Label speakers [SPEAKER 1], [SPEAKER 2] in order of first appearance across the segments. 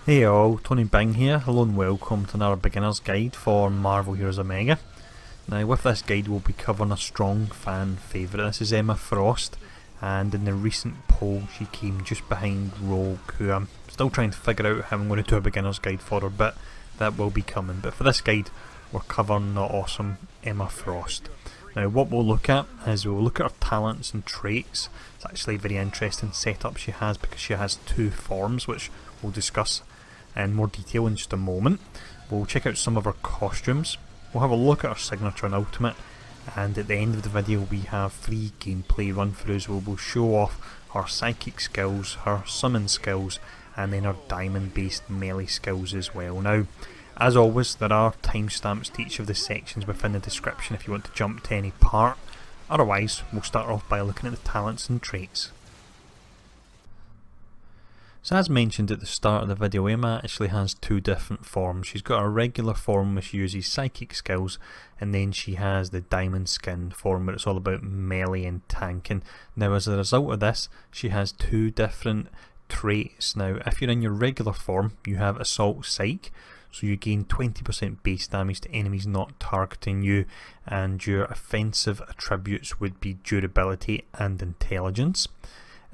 [SPEAKER 1] Hey all, Tony Bing here. Hello and welcome to another beginner's guide for Marvel Heroes Omega. Now with this guide we'll be covering a strong fan favourite. This is Emma Frost, and in the recent poll she came just behind Rogue, who I'm still trying to figure out how I'm going to do a beginner's guide for her, but that will be coming. But for this guide we're covering the awesome Emma Frost. Now what we'll look at is we'll look at her talents and traits. It's actually a very interesting setup she has because she has two forms, which we'll discuss in more detail in just a moment. We'll check out some of her costumes, we'll have a look at her signature and ultimate, and at the end of the video we have 3 gameplay run throughs where we'll show off her psychic skills, her summon skills, and then her diamond based melee skills as well. Now as always there are timestamps to each of the sections within the description if you want to jump to any part. Otherwise we'll start off by looking at the talents and traits. So as mentioned at the start of the video, Emma actually has 2 different forms. She's got a regular form which uses psychic skills, and then she has the diamond skin form where it's all about melee and tanking. Now as a result of this, she has 2 different traits. Now if you're in your regular form you have assault psych, so you gain 20% base damage to enemies not targeting you, and your offensive attributes would be durability and intelligence.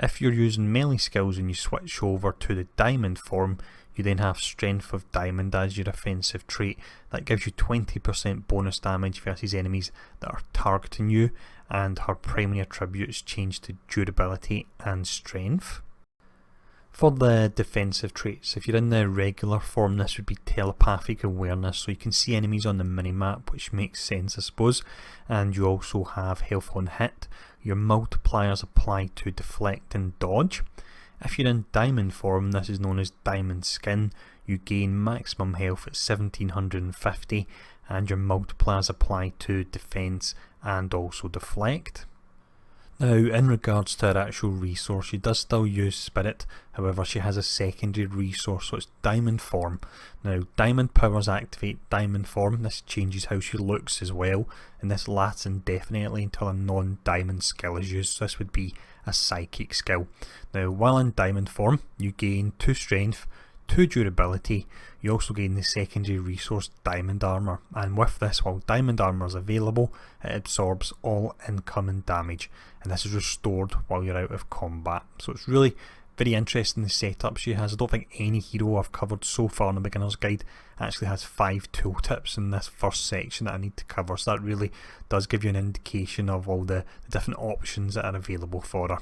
[SPEAKER 1] If you're using melee skills and you switch over to the diamond form, you then have strength of diamond as your offensive trait. That gives you 20% bonus damage versus enemies that are targeting you, and her primary attributes change to durability and strength. For the defensive traits, if you're in the regular form this would be telepathic awareness, so you can see enemies on the minimap, which makes sense I suppose, and you also have health on hit. Your multipliers apply to deflect and dodge. If you're in diamond form, this is known as diamond skin, you gain maximum health at 1750, and your multipliers apply to defense and also deflect. Now in regards to her actual resource, she does still use spirit, however she has a secondary resource, so it's diamond form. Now diamond powers activate diamond form, this changes how she looks as well, and this lasts indefinitely until a non-diamond skill is used, so this would be a psychic skill. Now while in diamond form you gain 2 strength, 2 durability, you also gain the secondary resource diamond armor, and with this, while diamond armor is available, it absorbs all incoming damage, and this is restored while you're out of combat. So it's really very interesting the setup she has. I don't think any hero I've covered so far in the beginner's guide actually has 5 tooltips in this first section that I need to cover, so that really does give you an indication of all the different options that are available for her.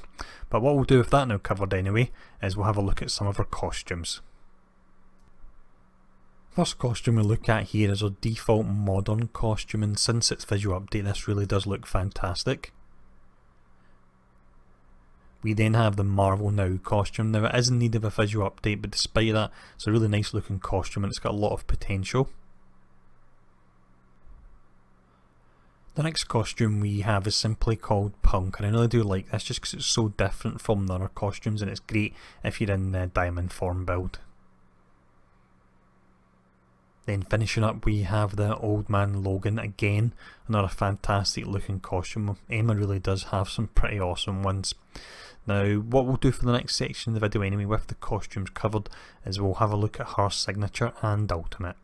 [SPEAKER 1] But what we'll do with that now covered anyway is we'll have a look at some of her costumes. First costume we look at here is our default modern costume, and since its visual update this really does look fantastic. We then have the Marvel Now costume. Now it is in need of a visual update, but despite that it's a really nice looking costume and it's got a lot of potential. The next costume we have is simply called Punk, and I really do like this just because it's so different from the other costumes, and it's great if you're in the diamond form build. Then finishing up we have the Old Man Logan again, another fantastic looking costume. Emma really does have some pretty awesome ones. Now what we'll do for the next section of the video anyway with the costumes covered is we'll have a look at her signature and ultimate.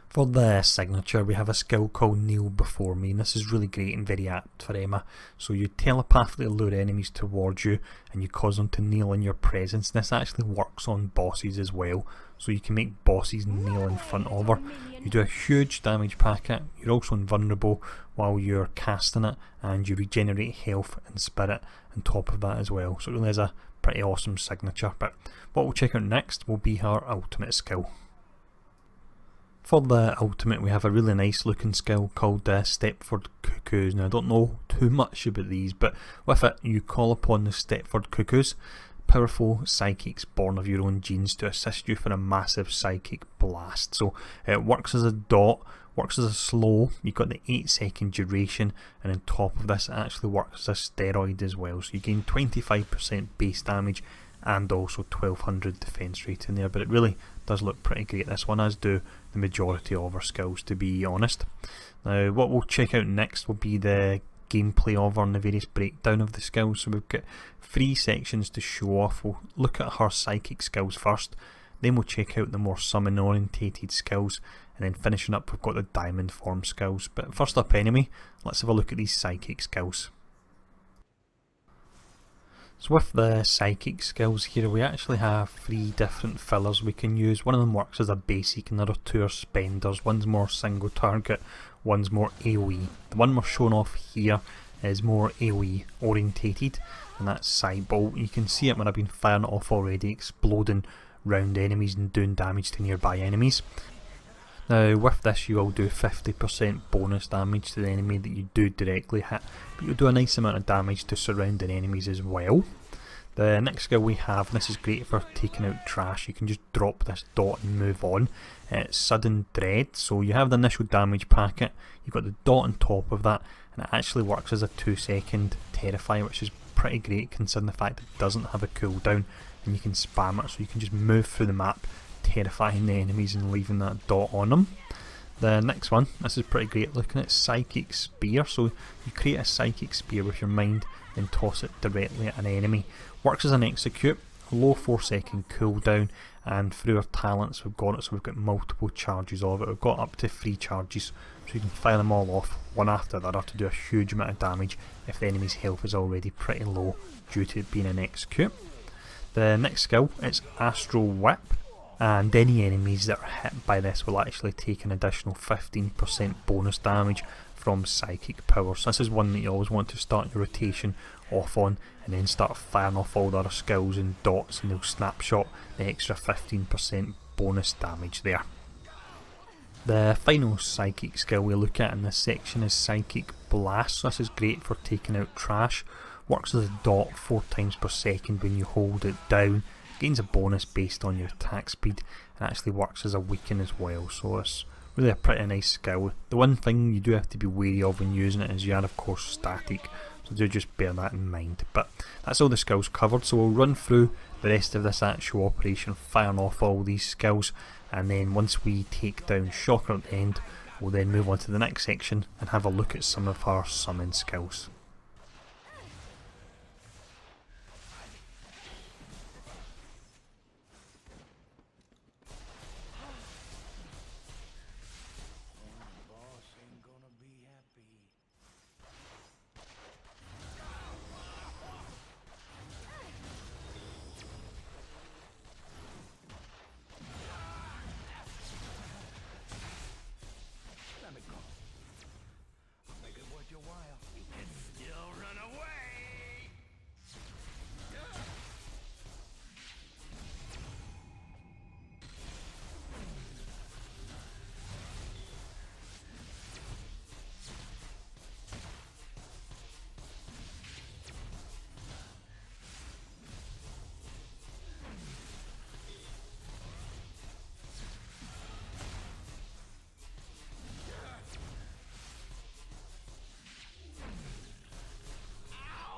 [SPEAKER 1] For the signature we have a skill called Kneel Before Me, and this is really great and very apt for Emma. So you telepathically lure enemies towards you and you cause them to kneel in your presence. This actually works on bosses as well, so you can make bosses kneel in front of her. You do a huge damage packet, you're also invulnerable while you're casting it, and you regenerate health and spirit on top of that as well. So it really is a pretty awesome signature. But what we'll check out next will be her ultimate skill. For the ultimate we have a really nice looking skill called Stepford Cuckoos. Now I don't know too much about these, but with it you call upon the Stepford Cuckoos, powerful psychics born of your own genes, to assist you for a massive psychic blast. So it works as a dot, works as a slow, you've got the 8-second duration, and on top of this it actually works as a steroid as well, so you gain 25% base damage and also 1200 defense rating there. But it really does look pretty great, this one, as do the majority of our skills to be honest. Now what we'll check out next will be the gameplay of her and the various breakdown of the skills. So we've got 3 sections to show off. We'll look at her psychic skills first, Then we'll check out the more summon orientated skills, and then finishing up we've got the diamond form skills. But first up anyway, let's have a look at these psychic skills. So with the psychic skills here, we actually have 3 different fillers we can use. One of them works as a basic, another 2 are spenders. One's more single target, one's more AoE. The one we're showing off here is more AoE orientated, and that's Side Bolt. You can see it when I've been firing it off already, exploding round enemies and doing damage to nearby enemies. Now with this you will do 50% bonus damage to the enemy that you do directly hit, but you'll do a nice amount of damage to surrounding enemies as well. The next skill we have, and this is great for taking out trash, you can just drop this dot and move on. It's Sudden Dread, so you have the initial damage packet, you've got the dot on top of that, and it actually works as a 2-second Terrify, which is pretty great considering the fact that it doesn't have a cooldown and you can spam it, so you can just move through the map terrifying the enemies and leaving that dot on them. The next one, this is pretty great, looking at Psychic Spear. So you create a Psychic Spear with your mind and toss it directly at an enemy. Works as an execute, a low 4-second cooldown, and through our talents we've got it, so we've got multiple charges of it. We've got up to 3 charges, so you can fire them all off one after the other to do a huge amount of damage if the enemy's health is already pretty low due to it being an execute. The next skill is Astral Whip, and any enemies that are hit by this will actually take an additional 15% bonus damage from psychic powers. So this is one that you always want to start your rotation off on, and then start firing off all the other skills and dots, and they'll snapshot the extra 15% bonus damage there. The final psychic skill we look at in this section is Psychic Blast. So this is great for taking out trash. Works as a dot 4 times per second when you hold it down. Gains a bonus based on your attack speed, and actually works as a weaken as well, so it's really a pretty nice skill. The one thing you do have to be wary of when using it is you are of course static, so do just bear that in mind. But that's all the skills covered, so we'll run through the rest of this actual operation, firing off all these skills, and then once we take down Shocker at the end, we'll then move on to the next section and have a look at some of our summon skills.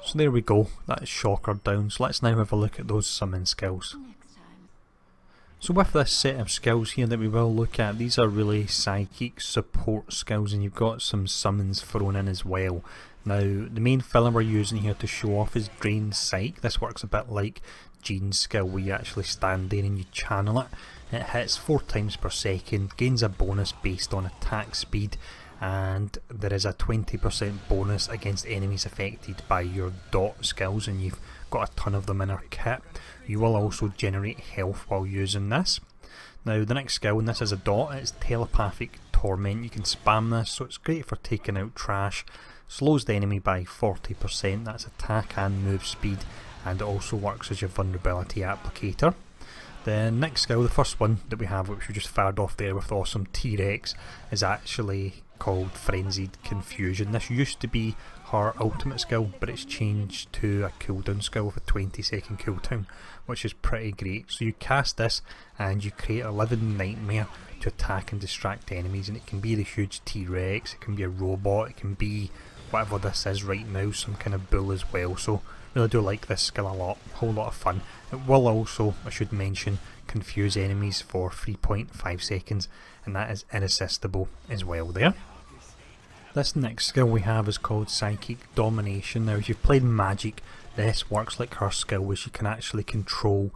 [SPEAKER 1] So there we go, that's Shocker down. So let's now have a look at those summon skills. So with this set of skills here that we will look at, these are really psychic support skills, and you've got some summons thrown in as well. Now the main filler we're using here to show off is Drain Psych. This works a bit like Jean's skill where you actually stand there and you channel it. It hits 4 times per second, gains a bonus based on attack speed, and there is a 20% bonus against enemies affected by your dot skills, and you've got a ton of them in our kit. You will also generate health while using this. Now the next skill, and this is a dot, it's Telepathic Torment. You can spam this, so it's great for taking out trash. Slows the enemy by 40%, that's attack and move speed, and it also works as your vulnerability applicator. The next skill, the first one that we have, which we just fired off there with awesome T-Rex, is actually called Frenzied Confusion. This used to be her ultimate skill, but it's changed to a cooldown skill with a 20-second cooldown, which is pretty great. So you cast this and you create a living nightmare to attack and distract enemies, and it can be the huge T-Rex, it can be a robot, it can be whatever this is right now, some kind of bull as well. So really do like this skill a lot, whole lot of fun. It will also, I should mention, confuse enemies for 3.5 seconds, and that is irresistible as well there. This next skill we have is called Psychic Domination. Now if you've played Magic, this works like her skill, where she can actually control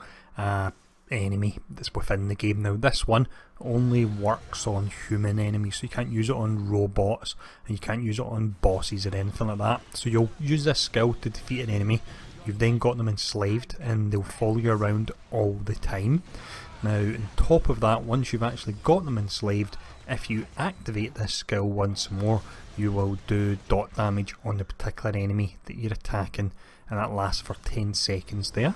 [SPEAKER 1] enemy that's within the game. Now this one only works on human enemies, so you can't use it on robots and you can't use it on bosses or anything like that. So you'll use this skill to defeat an enemy, you've then got them enslaved and they'll follow you around all the time. Now on top of that, once you've actually got them enslaved, if you activate this skill once more, you will do dot damage on the particular enemy that you're attacking, and that lasts for 10 seconds there.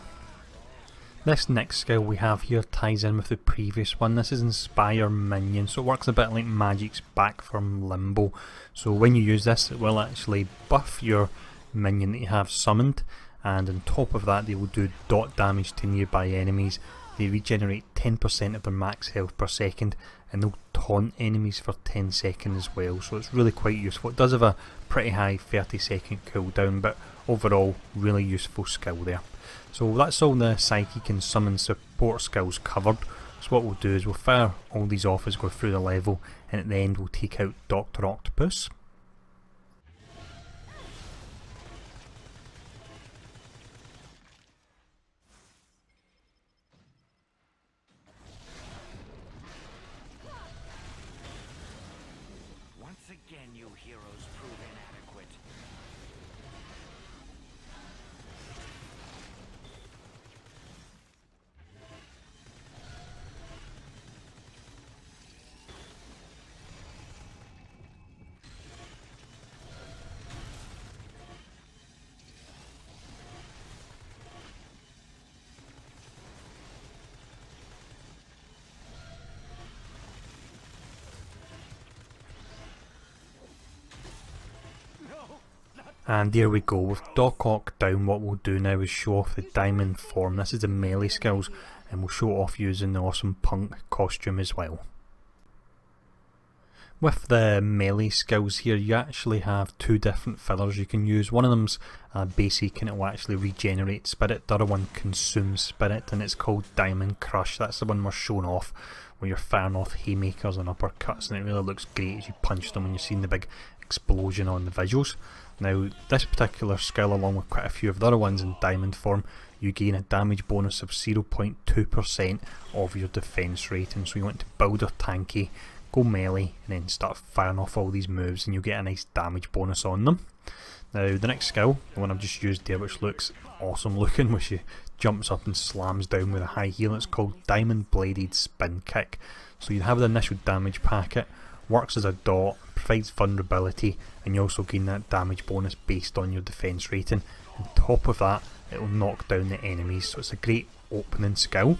[SPEAKER 1] This next skill we have here ties in with the previous one. This is Inspire Minion, so it works a bit like Magic's Back from Limbo. So when you use this, it will actually buff your minion that you have summoned, and on top of that they will do dot damage to nearby enemies. They regenerate 10% of their max health per second, and they'll taunt enemies for 10 seconds as well, so it's really quite useful. It does have a pretty high 30-second cooldown, but overall really useful skill there. So that's all the psychic and summon support skills covered. So what we'll do is we'll fire all these off as we go through the level, and at the end we'll take out Dr. Octopus.
[SPEAKER 2] Once again, you heroes prove inadequate.
[SPEAKER 1] And there we go, with Doc Ock down, what we'll do now is show off the diamond form. This is the melee skills, and we'll show off using the awesome punk costume as well. With the melee skills here, you actually have two different fillers you can use. One of them's basic and it will actually regenerate spirit. The other one consumes spirit, and it's called Diamond Crush. That's the one we're showing off, where you're firing off haymakers and uppercuts, and it really looks great as you punch them and you're seeing the big explosion on the visuals. Now this particular skill, along with quite a few of the other ones in diamond form, you gain a damage bonus of 0.2% of your defense rating. So you want to build your tanky, go melee, and then start firing off all these moves, and you'll get a nice damage bonus on them. Now the next skill, the one I've just used there, which looks awesome looking, which she jumps up and slams down with a high heel, it's called Diamond Bladed Spin Kick. So you have the initial damage packet, works as a dot, provides vulnerability, and you also gain that damage bonus based on your defense rating. On top of that, it will knock down the enemies, so it's a great opening skill.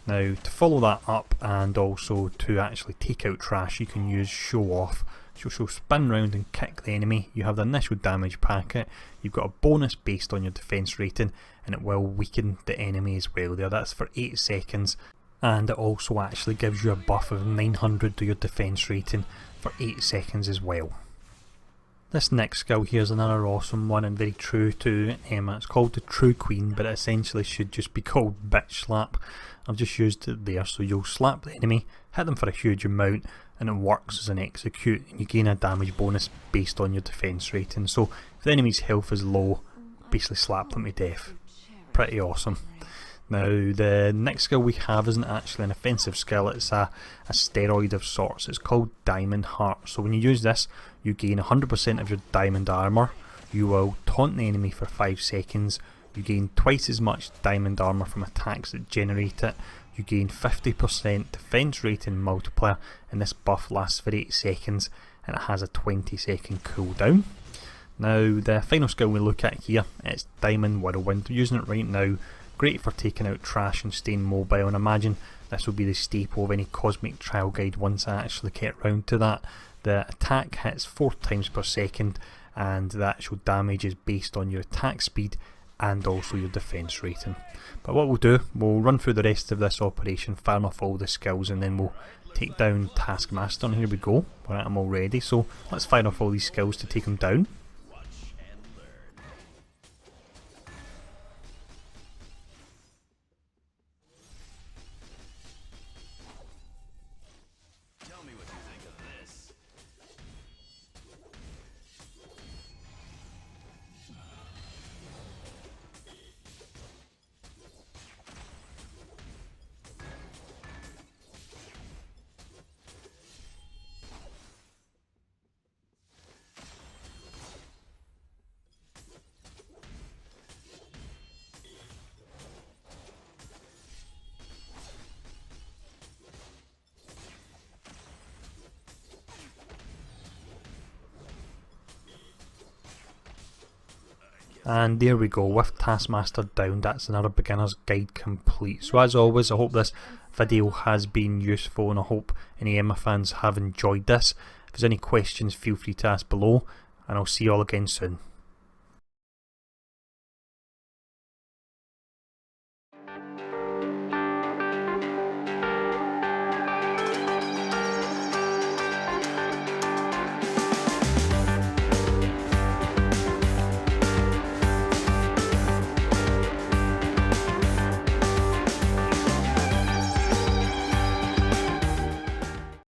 [SPEAKER 1] Now to follow that up, and also to actually take out trash, you can use Show Off. So she'll spin round and kick the enemy. You have the initial damage packet, you've got a bonus based on your defense rating, and it will weaken the enemy as well there. That's for 8 seconds, and it also actually gives you a buff of 900 to your defense rating for 8 seconds as well. This next skill here is another awesome one and very true to Emma. It's called the True Queen, but it essentially should just be called Bitch Slap. I've just used it there. So you'll slap the enemy, hit them for a huge amount, and it works as an execute, and you gain a damage bonus based on your defense rating. So if the enemy's health is low, basically slap them to death. Pretty awesome. Now the next skill we have isn't actually an offensive skill, it's a steroid of sorts. It's called Diamond Heart. So when you use this, you gain 100% of your diamond armour, you will taunt the enemy for 5 seconds, you gain twice as much diamond armour from attacks that generate it, you gain 50% defense rating multiplier, and this buff lasts for 8 seconds and it has a 20-second cooldown. Now the final skill we look at here, it's Diamond Whirlwind. We're using it right now. Great for taking out trash and staying mobile, and imagine this will be the staple of any Cosmic Trial Guide once I actually get round to that. The attack hits 4 times per second, and the actual damage is based on your attack speed and also your defense rating. But what we'll do, we'll run through the rest of this operation, firing off all the skills, and then we'll take down Taskmaster. And here we go, we're at him already, so let's fire off all these skills to take him down. And there we go, with Taskmaster down, that's another beginner's guide complete. So as always, I hope this video has been useful, and I hope any Emma fans have enjoyed this. If there's any questions, feel free to ask below, and I'll see you all again soon.